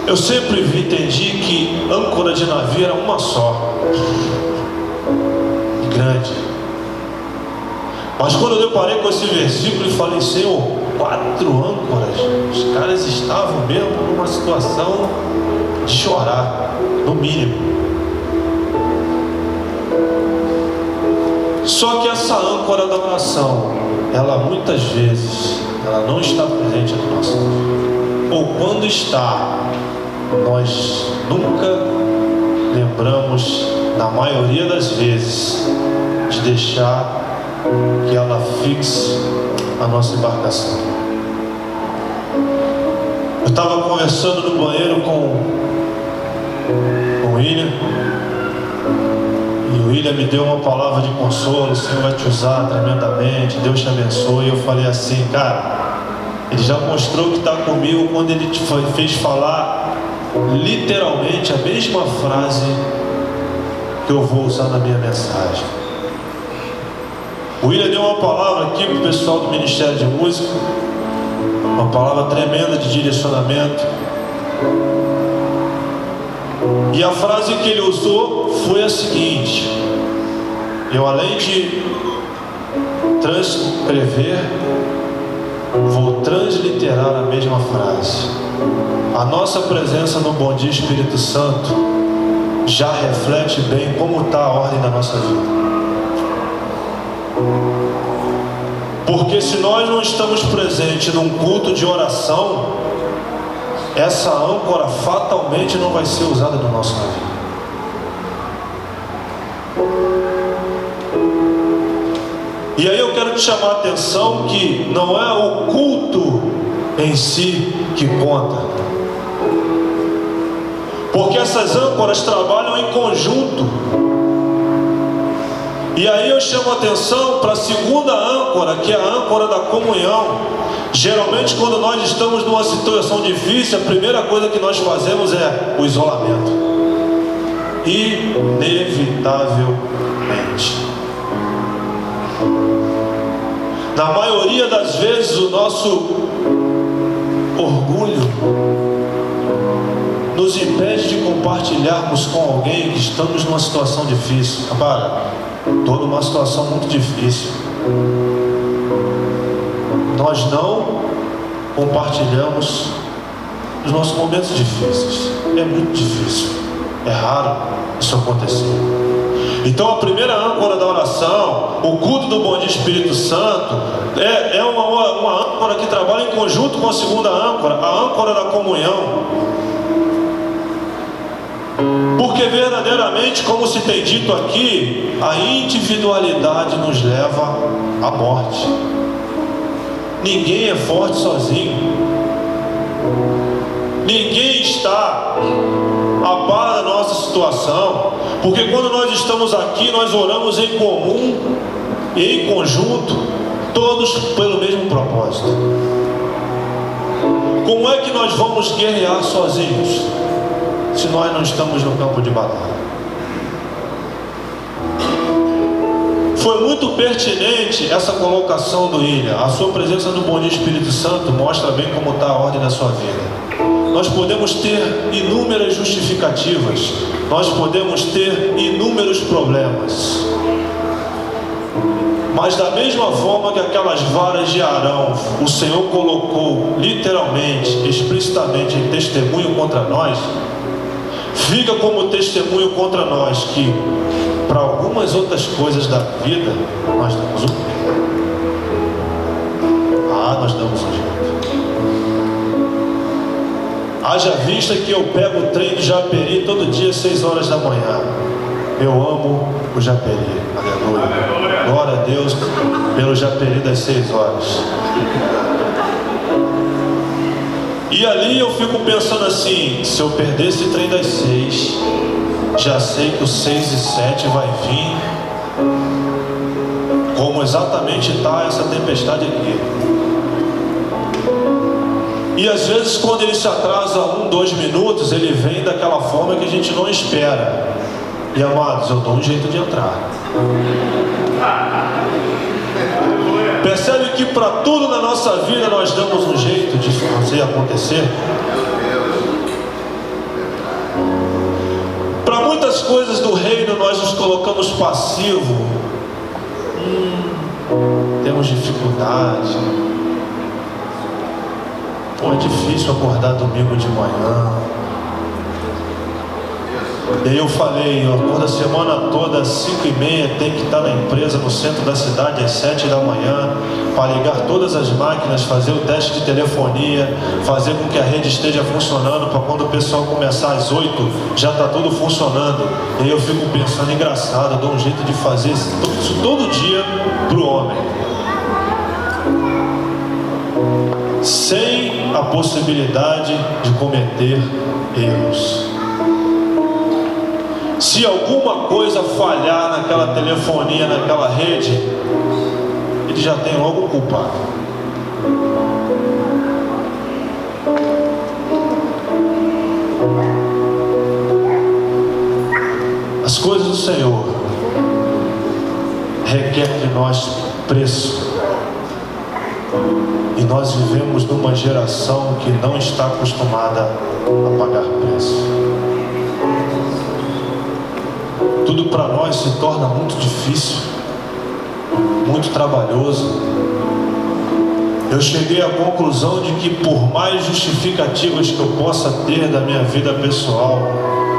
Eu sempre entendi que âncora de navio era uma só, e grande. Mas quando eu deparei com esse versículo e falei, Senhor, 4 âncoras, os caras estavam mesmo numa situação de chorar, no mínimo. Só que essa âncora da oração, ela muitas vezes, ela não está presente no nosso navio. Ou quando está, nós nunca lembramos, na maioria das vezes, de deixar que ela fixe a nossa embarcação. Eu estava conversando no banheiro com o William, e o William me deu uma palavra de consolo: o Senhor vai te usar tremendamente, Deus te abençoe. E eu falei assim, cara, ele já mostrou que está comigo quando ele te fez falar literalmente a mesma frase que eu vou usar na minha mensagem. O William deu uma palavra aqui para o pessoal do Ministério de Música, uma palavra tremenda de direcionamento. E a frase que ele usou foi a seguinte: eu, além de transcrever, vou transliterar a mesma frase. A nossa presença no Bom Dia Espírito Santo já reflete bem como está a ordem da nossa vida. Porque se nós não estamos presentes num culto de oração, essa âncora fatalmente não vai ser usada no nosso navio. E aí eu quero te chamar a atenção que não é o culto em si que conta, porque essas âncoras trabalham em conjunto. E aí eu chamo a atenção para a segunda âncora, que é a âncora da comunhão. Geralmente quando nós estamos numa situação difícil, a primeira coisa que nós fazemos é o isolamento. Inevitavelmente. Na maioria das vezes o nosso orgulho nos impede de compartilharmos com alguém que estamos numa situação difícil. Rapaz, estou numa situação muito difícil. Nós não compartilhamos os nossos momentos difíceis. É muito difícil, é raro isso acontecer. Então a primeira âncora da oração, o culto do Bom Dia Espírito Santo, é uma âncora que trabalha em conjunto com a segunda âncora, a âncora da comunhão. Porque verdadeiramente, como se tem dito aqui, a individualidade nos leva à morte. Ninguém é forte sozinho. Ninguém está a par da nossa situação. Porque quando nós estamos aqui, nós oramos em comum e em conjunto, todos pelo mesmo propósito. Como é que nós vamos guerrear sozinhos se nós não estamos no campo de batalha? Foi muito pertinente essa colocação do William. A sua presença no Bom Dia Espírito Santo mostra bem como está a ordem da sua vida. Nós podemos ter inúmeras justificativas, nós podemos ter inúmeros problemas, mas da mesma forma que aquelas varas de Arão, o Senhor colocou literalmente, explicitamente em testemunho contra nós, fica como testemunho contra nós que para algumas outras coisas da vida nós damos um jeito. Nós damos um jeito. Haja vista que eu pego o trem de Japeri todo dia às 6 horas da manhã. Eu amo o Japeri. Aleluia. Glória a Deus pelo Japeri das 6 horas. E ali eu fico pensando assim: se eu perder esse trem das 6, já sei que o 6 e 7 vai vir. Como exatamente está essa tempestade aqui. E às vezes quando ele se atrasa 1, 2 minutos, ele vem daquela forma que a gente não espera. E amados, eu dou um jeito de entrar. Percebe que para tudo na nossa vida nós damos um jeito de fazer acontecer? Para muitas coisas do reino nós nos colocamos passivos. Temos dificuldade. Pô, é difícil acordar domingo de manhã. E aí eu falei, toda semana toda, às 5h30, tem que estar na empresa, no centro da cidade, às 7 da manhã, para ligar todas as máquinas, fazer o teste de telefonia, fazer com que a rede esteja funcionando, para quando o pessoal começar às 8, já está tudo funcionando. E aí eu fico pensando, engraçado, eu dou um jeito de fazer isso todo dia para o homem. Sem a possibilidade de cometer erros. Se alguma coisa falhar naquela telefonia, naquela rede, ele já tem logo um culpado. As coisas do Senhor requerem de nós preço. E nós vivemos numa geração que não está acostumada a pagar preço. Tudo para nós se torna muito difícil, muito trabalhoso. Eu cheguei à conclusão de que por mais justificativas que eu possa ter da minha vida pessoal,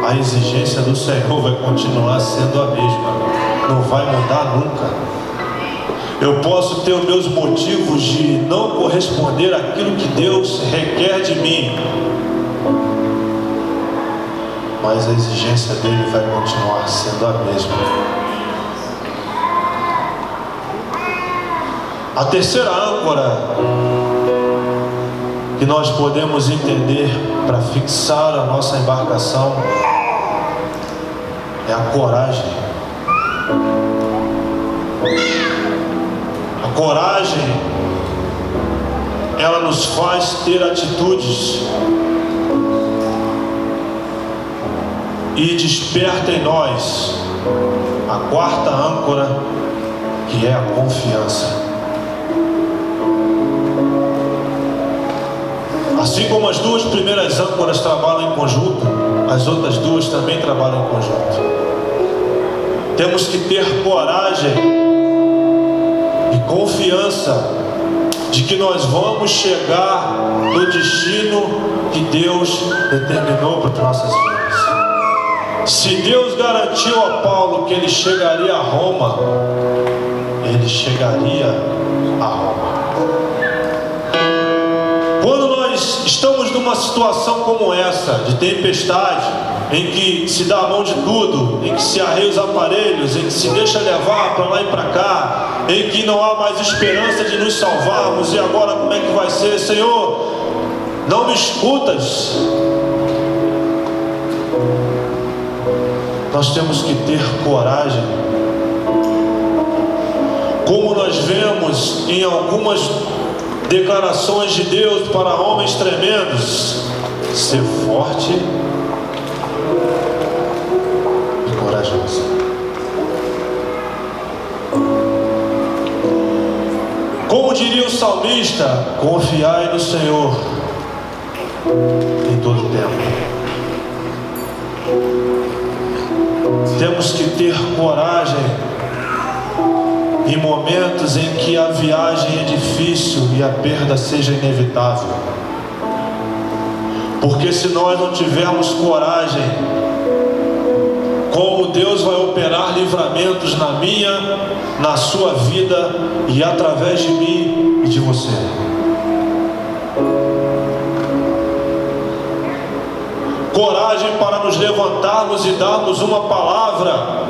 a exigência do Senhor vai continuar sendo a mesma. Não vai mudar nunca. Eu posso ter os meus motivos de não corresponder àquilo que Deus requer de mim, mas a exigência dele vai continuar sendo a mesma. A terceira âncora que nós podemos entender para fixar a nossa embarcação é a coragem. A coragem, ela nos faz ter atitudes e desperta em nós a quarta âncora, que é a confiança. Assim como as duas primeiras âncoras trabalham em conjunto, as outras duas também trabalham em conjunto. Temos que ter coragem e confiança de que nós vamos chegar no destino que Deus determinou para as nossas vidas. Se Deus garantiu a Paulo que ele chegaria a Roma, ele chegaria a Roma. Quando nós estamos numa situação como essa, de tempestade, em que se dá a mão de tudo, em que se arreia os aparelhos, em que se deixa levar para lá e para cá, em que não há mais esperança de nos salvarmos, e agora como é que vai ser? Senhor, não me escutas? Nós temos que ter coragem. Como nós vemos em algumas declarações de Deus para homens tremendos, ser forte e corajoso. Como diria o salmista, confiai no Senhor em todo tempo. Temos que ter coragem em momentos em que a viagem é difícil e a perda seja inevitável. Porque se nós não tivermos coragem, como Deus vai operar livramentos na minha, na sua vida e através de mim e de você? Coragem para nos levantarmos e darmos uma palavra.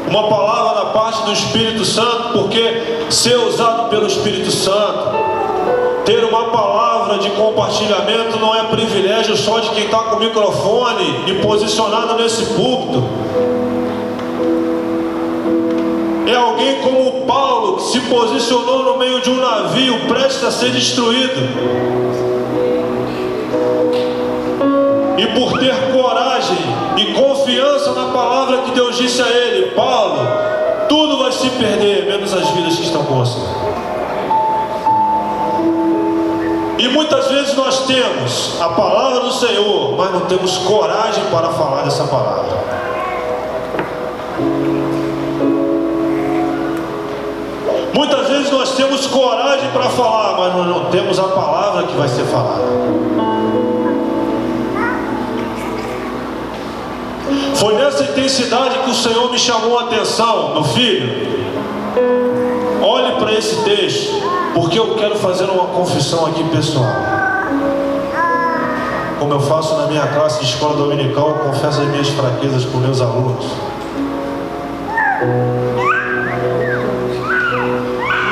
Uma palavra da parte do Espírito Santo, porque ser usado pelo Espírito Santo, ter uma palavra de compartilhamento não é privilégio só de quem está com o microfone e posicionado nesse púlpito. É alguém como Paulo, que se posicionou no meio de um navio prestes a ser destruído, e por ter coragem e confiança na palavra que Deus disse a ele: Paulo, tudo vai se perder, menos as vidas que estão com você. E muitas vezes nós temos a palavra do Senhor, mas não temos coragem para falar dessa palavra. Muitas vezes nós temos coragem para falar, mas nós não temos a palavra que vai ser falada. Foi nessa intensidade que o Senhor me chamou a atenção. Meu filho, olhe para esse texto, porque eu quero fazer uma confissão aqui pessoal. Como eu faço na minha classe de escola dominical, eu confesso as minhas fraquezas com meus alunos.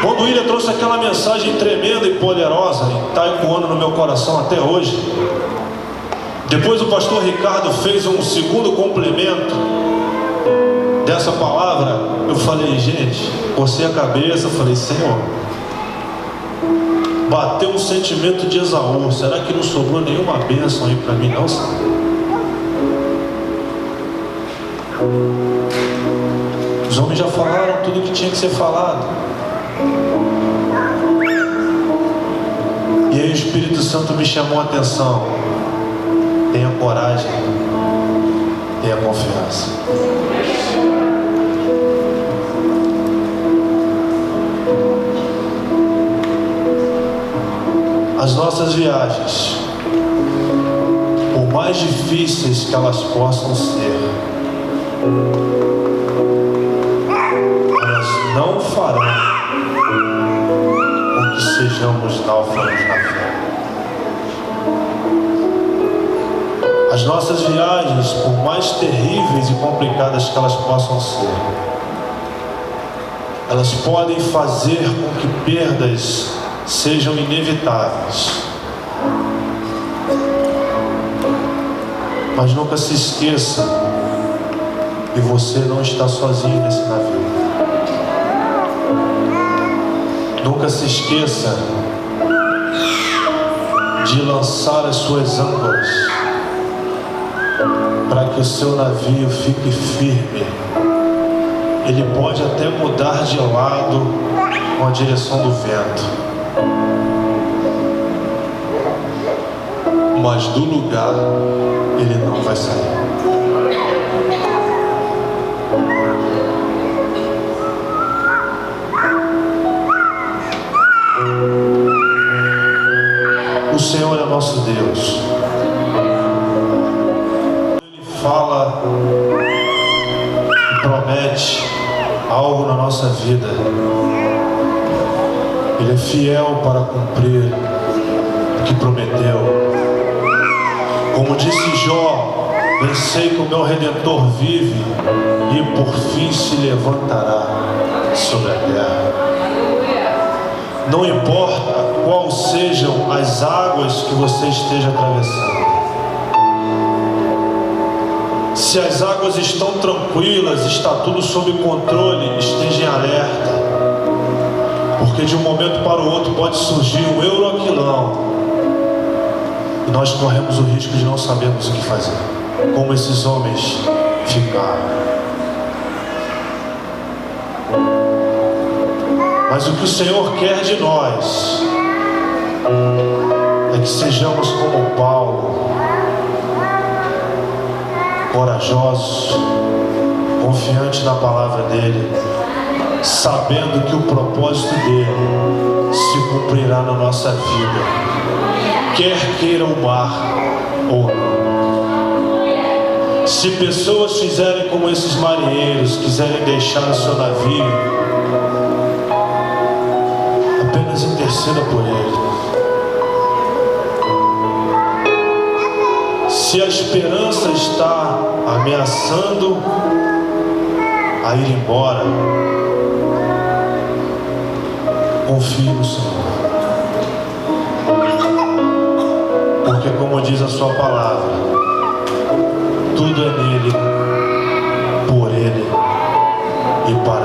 Quando o William trouxe aquela mensagem tremenda e poderosa, e está ecoando no meu coração até hoje, depois o pastor Ricardo fez um segundo complemento dessa palavra. Eu falei: gente, cocei a cabeça, falei: Senhor, bateu um sentimento de Esaú. Será que não sobrou nenhuma bênção aí para mim, não, Senhor? Os homens já falaram tudo que tinha que ser falado. E aí o Espírito Santo me chamou a atenção. Tenha coragem, tenha confiança. As nossas viagens, por mais difíceis que elas possam ser, elas não farão com que sejamos náufragos na fé. As nossas viagens, por mais terríveis e complicadas que elas possam ser, elas podem fazer com que perdas sejam inevitáveis. Mas nunca se esqueça que você não está sozinho nesse navio. Nunca se esqueça de lançar as suas âncoras, para que o seu navio fique firme. Ele pode até mudar de lado com a direção do vento, mas do lugar ele não vai sair. algo na nossa vida, Ele é fiel para cumprir o que prometeu. Como disse Jó, bem sei que o meu Redentor vive e por fim se levantará sobre a terra. Não importa quais sejam as águas que você esteja atravessando. Se as águas estão tranquilas, está tudo sob controle, esteja em alerta. Porque de um momento para o outro pode surgir um euroquilão. E nós corremos o risco de não sabermos o que fazer. Como esses homens ficaram. Mas o que o Senhor quer de nós é que sejamos como Paulo, corajosos, confiantes na palavra dele, sabendo que o propósito dele se cumprirá na nossa vida, quer queira o mar ou não. Se pessoas fizerem como esses marinheiros, quiserem deixar o seu navio, apenas interceda por ele. Se a esperança está ameaçando a ir embora, confie no Senhor. Porque como diz a sua palavra, tudo é nele, por ele e para